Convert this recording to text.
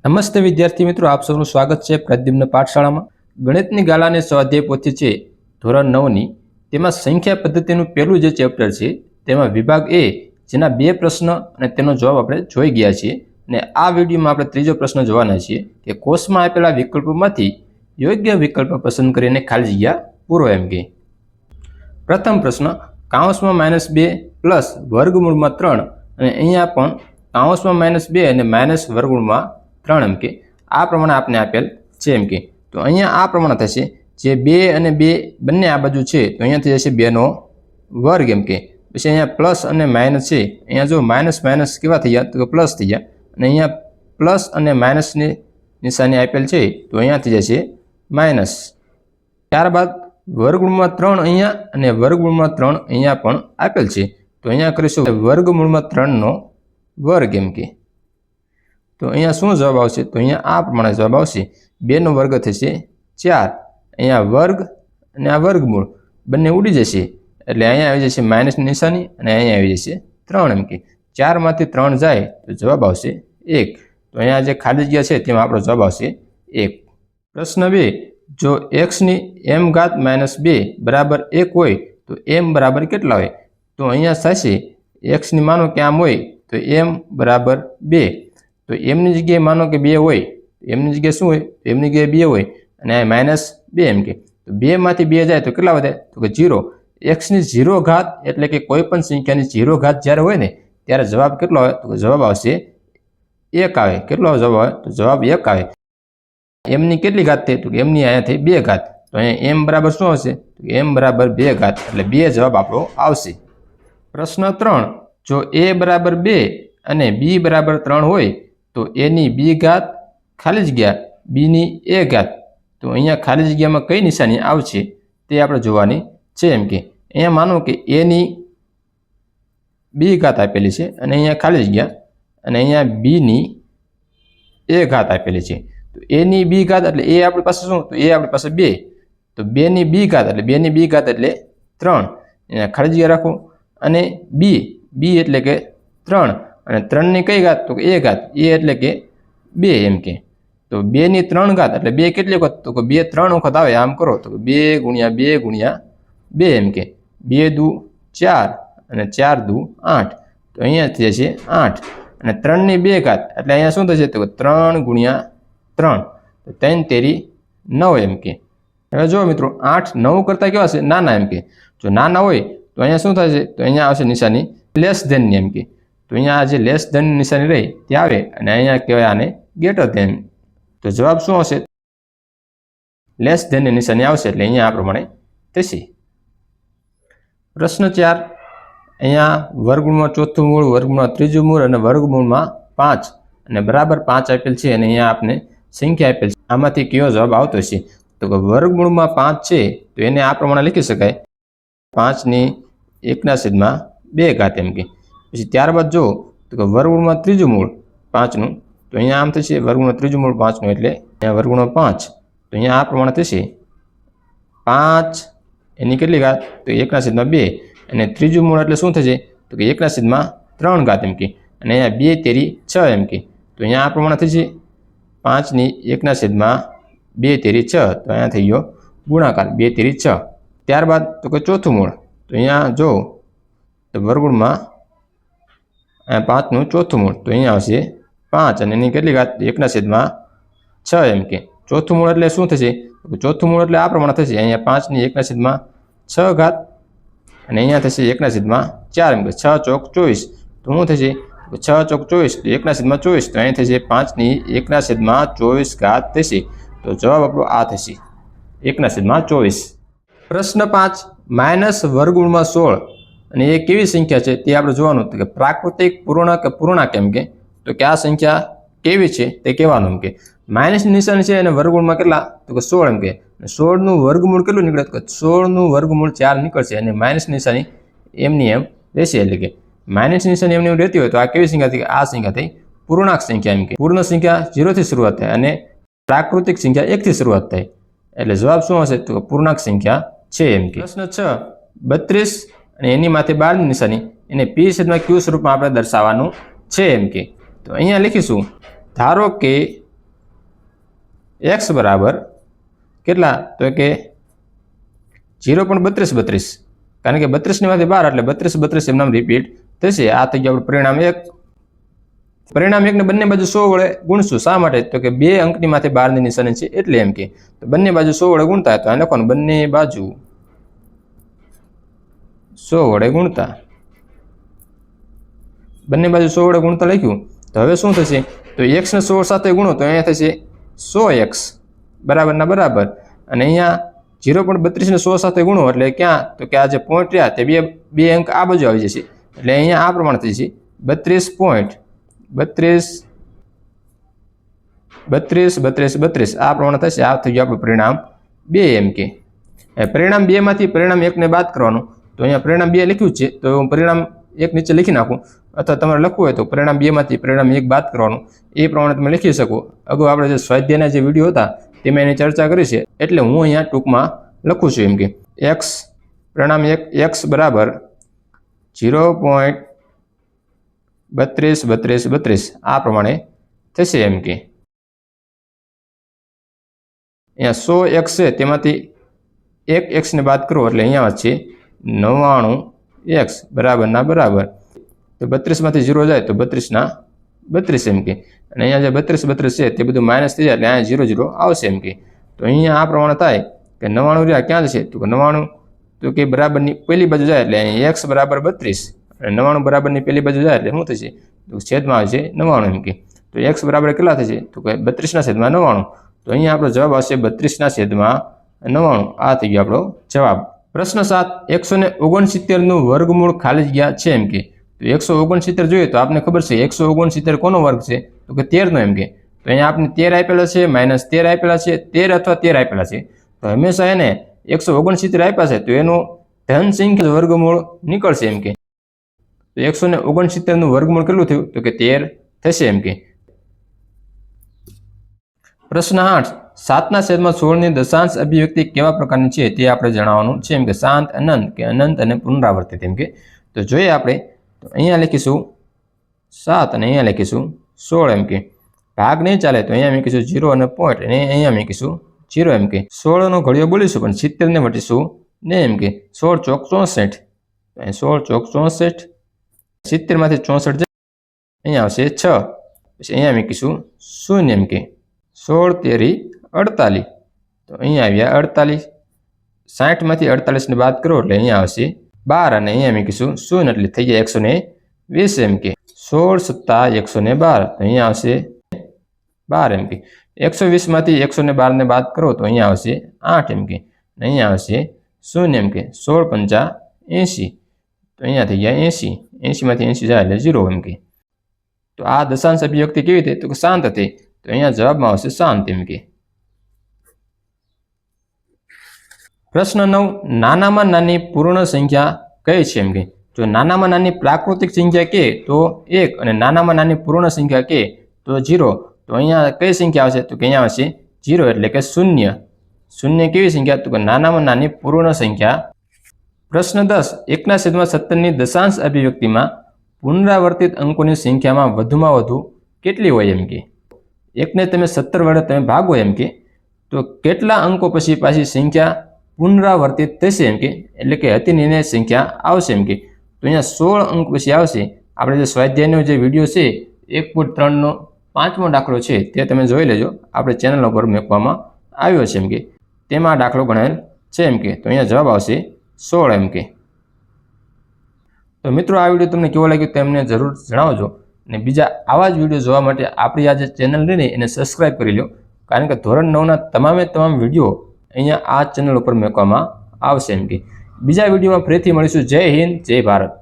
નમસ્તે વિદ્યાર્થી મિત્રો, આપ સૌનું સ્વાગત છે પ્રદ્યુમ્ન પાઠશાળામાં. ગણિતની ગાલાની સ્વાધ્યાય પોથી છે ધોરણ 9ની, તેમાં સંખ્યા પદ્ધતિનું પહેલું જે ચેપ્ટર છે તેમાં વિભાગ એ, જેના 2 પ્રશ્ન અને તેનો જવાબ આપણે જોઈ ગયા છીએ. અને આ વિડીયોમાં આપણે ત્રીજો પ્રશ્ન જોવાના છીએ કે કોષમાં આપેલા વિકલ્પોમાંથી યોગ્ય વિકલ્પ પસંદ કરીને ખાલી જગ્યા પૂરો એમ કે. પ્રથમ પ્રશ્ન, કૌંસમાં -2 પ્લસ વર્ગમૂળમાં 3, અને અહીંયા પણ કૌંસમાં -2 અને માઇનસ વર્ગમૂળમાં 3 એમ કે આ પ્રમાણે આપને આપેલ છે એમ કે. તો અહીંયા આ પ્રમાણે થશે, જે 2 અને 2 બંને આ બાજુ છે તો અહીંયા થઈ જશે 2 નો વર્ગ એમ કે. પછી અહીંયા પ્લસ અને માઇનસ છે, અહીંયા જો માઇનસ માઇનસ કેવા થઈ ગયા તો કે પ્લસ થઈ ગયા, અને અહીંયા પ્લસ અને માઇનસની નિશાની આપેલ છે તો અહીંયા થઈ જશે માઇનસ. ત્યારબાદ વર્ગમૂળમાં 3 અહીંયા અને વર્ગમૂળમાં 3 અહીંયા પણ આપેલ છે, તો અહીંયા કરીશું વર્ગમૂળમાં 3 નો વર્ગ એમ કે. તો અહીંયા શું જવાબ આવશે, તો અહીંયા આ પ્રમાણે જવાબ આવશે, 2 નો વર્ગ થશે 4, અહીંયા વર્ગ અને આ વર્ગમૂળ બંને ઉડી જશે એટલે અહીંયા આવી જશે માઇનસની નિશાની અને અહીંયા આવી જશે 3 એમ કે. 4 માંથી 3 જાય તો જવાબ આવશે 1. તો અહીંયા જે ખાલી જગ્યા છે તેમાં આપણો જવાબ આવશે 1. પ્રશ્ન 2, જો x ની m ઘાત -2 બરાબર 1 હોય તો m બરાબર કેટલા હોય? તો અહીંયા થશે x ની માનો કે આમ હોય તો m બરાબર 2, તો એમની જગ્યાએ માનો કે 2 હોય, એમની જગ્યાએ શું હોય, એમની જગ્યાએ 2 હોય અને આ -2 એમ કે. તો 2 માંથી 2 જાય તો કેટલા વધે, તો કે 0. x ની 0 ઘાત એટલે કે કોઈ પણ સંખ્યાની 0 ઘાત જ્યારે હોય ને ત્યારે જવાબ કેટલો આવે, તો જવાબ આવશે 1 આવે. કેટલો જવાબ આવે, તો જવાબ 1 આવે. એમની કેટલી ઘાત થઈ, તો કે એમની અહીંયા થઈ 2 ઘાત, તો અહીંયા m બરાબર શું આવશે, તો m બરાબર 2 ઘાત એટલે 2 જવાબ આપણો આવશે. પ્રશ્ન 3, જો a બરાબર 2 અને b બરાબર 3 હોય તો a ની b ઘાત ખાલી જગ્યા b ની a ઘાત, તો અહીંયા ખાલી જગ્યામાં કઈ નિશાની આવશે તે આપણે જોવાની છે એમ કે. અહીંયા માનો કે a ની b ઘાત આપેલી છે અને અહીંયા ખાલી જગ્યા, અને અહીંયા b ની a ઘાત આપેલી છે. તો a ની b ઘાત એટલે a આપણી પાસે શું, તો a આપણી પાસે 2, તો 2 ની b ઘાત એટલે 2 ની b ઘાત એટલે 3, અહીંયા ખાલી જગ્યા રાખો, અને b એટલે કે 3, અને 3 ની કઈ ઘાત, તો કે a ઘાત, a એટલે કે 2 એમ કે. તો 2 ની 3 ઘાત એટલે 2 કેટલી વખત, તો કે 2 3 વખત આવે, આમ કરો તો 2 ગુણ્યા 2 ગુણ્યા 2 એમ કે. 2 દુ 4 અને 4 દુ 8, તો અહીંયા થઈ જશે 8, અને 3 ની 2 ઘાત એટલે અહીંયા શું થશે, તો કે 3 ગુણ્યા 3, તો 3 તેરી 9 એમ કે. હવે જો મિત્રો 8 9 કરતાં કેવા છે, નાના એમ કે. જો નાના હોય તો અહીંયા શું થશે, તો અહીંયા આવશે નિશાની લેસ ધેનની એમ કે. તો અહીંયા જે લેસ ધેનની નિશાની રહી તે આવે, અને અહીંયા કહેવાય આને ગ્રેટર ધેન. તો જવાબ શું આવશે, લેસ ધેનની નિશાની આવશે એટલે અહીંયા આ પ્રમાણે થશે. પ્રશ્ન 4, અહીંયા વર્ગમૂળમાં ચોથું મૂળ, વર્ગમૂળમાં ત્રીજું મૂળ અને વર્ગમૂળમાં 5 અને બરાબર 5 આપેલ છે, અને અહીંયા આપને સંખ્યા આપેલ છે. આમાંથી કયો જવાબ આવતો છે, તો કે વર્ગમૂળમાં 5 છે તો એને આ પ્રમાણે લખી શકાય, 5 ની 1/2 ઘાત એમ કે. પછી ત્યારબાદ જો તો કે વર્ગમૂળમાં ત્રીજું મૂળ 5 નું, તો અહીંયા આમ થશે વર્ગમૂળમાં ત્રીજું મૂળ 5 નું એટલે અહીંયા વર્ગમૂળમાં 5, તો અહીંયા આ પ્રમાણે થશે 5 એની કેટલી ઘાત, તો 1/2, અને ત્રીજું મૂળ એટલે શું થશે, તો કે 1/3 ઘાત એમ કે. અને અહીંયા 2 તેરી 6 એમ કે. તો અહીંયા આ પ્રમાણે થશે 5 ની 1/2 તેરી 6, તો અહીંયા થઈ ગયો ગુણાકાર 2 તેરી 6. ત્યારબાદ તો કે ચોથું મૂળ, તો અહીંયા જો તો વર્ગમૂળમાં 5 નું ચોથું મૂળ, તો અહીંયા આવશે 5 અને એની કેટલી ઘાત, 1/6 એમ કે. ચોથું મૂળ એટલે શું થશે, તો ચોથું મૂળ એટલે આ પ્રમાણે થશે, અહીંયા 5 ની 1/6 ઘાત, અને અહીંયા થશે 1/4 એમ કે. 6 ચોક 24, તો શું થશે, 6 ચોક 24, તો 1/24, તો અહીં થશે 5 ની 1/24 ઘાત થશે. તો જવાબ આપણો આ થશે 1/24. પ્રશ્ન 5, માઇનસ વર્ગમૂળમાં 16 અને એ કેવી સંખ્યા છે તે આપણે જોવાનું, કે પ્રાકૃતિક, પૂર્ણાંક કે પૂર્ણાંક એમ કે. તો કે આ સંખ્યા કેવી છે તે કહેવાનું એમ કે. માઇનસની નિશાની છે અને વર્ગમૂળમાં કેટલા, તો કે 16 એમ કે. 16 નું વર્ગમૂળ કેટલું નીકળે, તો કે 16 નું વર્ગમૂળ 4 નીકળશે, અને માઇનસની નિશાની એમની એમ રહેશે. એટલે કે માઇનસની નિશાની એમની એમ રહેતી હોય તો આ કેવી સંખ્યા થઈ, આ સંખ્યા થઈ પૂર્ણાંક સંખ્યા એમ કે. પૂર્ણ સંખ્યા 0 થી શરૂઆત થાય અને પ્રાકૃતિક સંખ્યા 1 થી શરૂઆત થાય, એટલે જવાબ શું હશે, તો પૂર્ણાંક સંખ્યા છે એમ કે. પ્રશ્ન 6, 32 અને એની માથે 12 ની નિશાની એને p/q સ્વરૂપમાં આપણે દર્શાવવાનું છે એમ કે. તો અહીંયા લખીશું, ધારો કે એક્સ બરાબર કેટલા તો કે 0.3232, કારણ કે 32 ની માંથી 12 એટલે 32 એમ નામ રિપીટ થશે. આ થઈ ગયું આપણું પરિણામ 1. પરિણામ 1 ને બંને બાજુ 100 વડે ગુણશું. શા માટે તો કે 2 અંકની માથે 12 ની નિશાની છે એટલે એમ કે તો બંને બાજુ 100 વડે ગુણતા તો આ લખવાનું બંને બાજુ 100 વડે ગુણતા. બંને બાજુ 100 વડે ગુણતા લખ્યું. તો હવે શું થશે તો x ને 100 સાથે ગુણો તો અહીંયા થશે 100x બરાબર ના બરાબર, અને અહીંયા 0.32 ને 100 સાથે ગુણો એટલે ક્યાં તો કે આ જે પોઈન્ટ રહ્યા તે બે અંક આ બાજુ આવી જશે એટલે અહીંયા આ પ્રમાણે થશે 32.32 આ પ્રમાણે થશે. આ થઈ ગયું આપણું પરિણામ 2 એમ કે. પરિણામ 2 માંથી પરિણામ 1 ને બાદ કરવાનું. તો અહીંયા પરિણામ 2 લખ્યું છે તો હું પરિણામ 1 નીચે લખી નાખું, અથવા તમારે લખવું હોય તો પરિણામ 2 માંથી પરિણામ 1 બાદ કરવાનું. એ પ્રમાણે તમે લખી શકો. અગાઉ આપણે જે સ્વાધ્યાયના જે વિડીયો હતા તેમાં એની ચર્ચા કરી છે એટલે હું અહીંયા ટૂંકમાં લખું છું એમ કે x પરિણામ 1 x બરાબર 0.32 આ પ્રમાણે થશે એમ કે. અહીંયા 100x છે તેમાંથી 1x ને બાદ કરો એટલે અહીંયા છે 99x બરાબર ના બરાબર. તો 32 માંથી 0 જાય તો 32 ના 32 એમ કે, અને અહીંયા જે 32 છે તે બધું માઇનસ થઈ જાય એટલે અહીંયા 0 આવશે એમ કે. તો અહીંયા આ પ્રમાણે થાય કે 99 રહ્યા ક્યાં જશે તો કે 99 તો કે બરાબરની પહેલી બાજુ જાય એટલે અહીં x બરાબર 32 અને 99 બરાબરની પહેલી બાજુ જાય એટલે શું થશે તો છેદમાં આવશે 99 એમ કે. તો x બરાબર કેટલા થશે તો કે 32 ના છેદમાં 99. તો અહીંયા આપણો જવાબ આવશે 32 ના છેદમાં 99. આ થઈ ગયો આપણો જવાબ. પ્રશ્ન 7 169 નું વર્ગમૂળ ખાલી જગ્યા છે એમ કે. તો 169 જોઈએ તો આપને ખબર છે 169 કોનો વર્ગ છે તો કે 13 નો એમ કે. તો અહીંયા આપણે 13 આપેલા છે, -13 આપેલા છે, 13 અથવા 13 આપેલા છે. તો હંમેશા એને 169 આપ્યા છે તો એનું ધન સંખ્યા વર્ગમૂળ નીકળશે એમ કે. તો 169 નું વર્ગમૂળ કેટલું થયું તો કે 13 થશે એમ કે. પ્રશ્ન 8 7/16 ની દશાંશ અભિવ્યક્તિ કેવા પ્રકારની છે તે આપણે જણાવવાનું છે એમ કે. શાંત, અનંત કે અનંત અને પુનરાવર્તિત એમ કે. તો જોઈએ આપણે તો અહીંયા લખીશું 7 અને અહીંયા લખીશું 16 એમ કે. ભાગ નહીં ચાલે તો અહીંયા મૂકીશું 0 અને પોઈન્ટ અને અહીંયા મૂકીશું 0 એમ કે. 16 નો ઘડિયો બોલીશું પણ 70 ને વટીશું ને એમ કે. 16 ચોક 64, 16 ચોક 64, 70 માંથી 64 અહીંયા આવશે 6, પછી અહીંયા મૂકીશું 0 એમ કે. 16 તેરી 48, તો અહીંયા આવ્યા 48. 60 માંથી 48 ને બાદ કરો એટલે અહીંયા આવશે 12 અને અહીંયા મૂકીશું 0 એટલે થઈ જાય 120 એમ કે. 16 + 112 તો અહીંયા આવશે 12 એમ કે. 120 માંથી 112 ને બાદ કરો તો અહીંયા આવશે 8 એમ કે, અને અહીંયા આવશે 0 એમ કે. 16 × 5 80 તો અહીંયા થઈ ગયા 80, 80 માંથી 80 જાય એટલે 0 એમ કે. તો આ દશાંશ અભિવ્યક્તિ કેવી હતી તો કે શાંત હતી. તો અહીંયા જવાબમાં આવશે શાંત એમ કે. પ્રશ્ન 9 નાનામાં નાની પૂર્ણ સંખ્યા કઈ છે એમ કે. જો નાનામાં નાની પ્રાકૃતિક સંખ્યા કે તો 1 અને નાનામાં નાની પૂર્ણ સંખ્યા કે તો 0. તો અહીંયા કઈ સંખ્યા આવશે તો કે અહીંયા આવશે 0 એટલે કે 0. 0 કેવી સંખ્યા તો કે નાનામાં નાની પૂર્ણ સંખ્યા. પ્રશ્ન 10 1/17 ની દશાંશ અભિવ્યક્તિમાં પુનરાવર્તિત અંકોની સંખ્યામાં વધુમાં વધુ કેટલી હોય એમ કે. 1 ને તમે 17 વડે તમે ભાગો એમ કે તો કેટલા અંકો પછી પાછી સંખ્યા પુનરાવર્તિત થશે એમ કે, એટલે કે અતિ નિર્ણય સંખ્યા આવશે એમ કે. તો અહીંયા 16 અંક પછી આવશે. આપણે જે સ્વાધ્યાયનો જે વિડીયો છે 1.3 નો 5મો દાખલો છે તે તમે જોઈ લેજો, આપણે ચેનલ ઉપર મૂકવામાં આવ્યો છે એમ કે. તેમાં દાખલો ગણેલ છે એમ કે. તો અહીંયા જવાબ આવશે 16 એમ કે. તો મિત્રો આ વિડીયો તમને કેવો લાગ્યો તેમને જરૂર જણાવજો, અને બીજા આવા જ વિડીયો જોવા માટે આપણી આ જે ચેનલ રહીને એને સબસ્ક્રાઈબ કરી લો, કારણ કે ધોરણ 9ના તમામ વિડીયો અહીંયા આ ચેનલ ઉપર મૂકવામાં આવશે એમ કે. બીજા વિડીયોમાં ફરીથી મળીશું. જય હિન્દ, જય ભારત.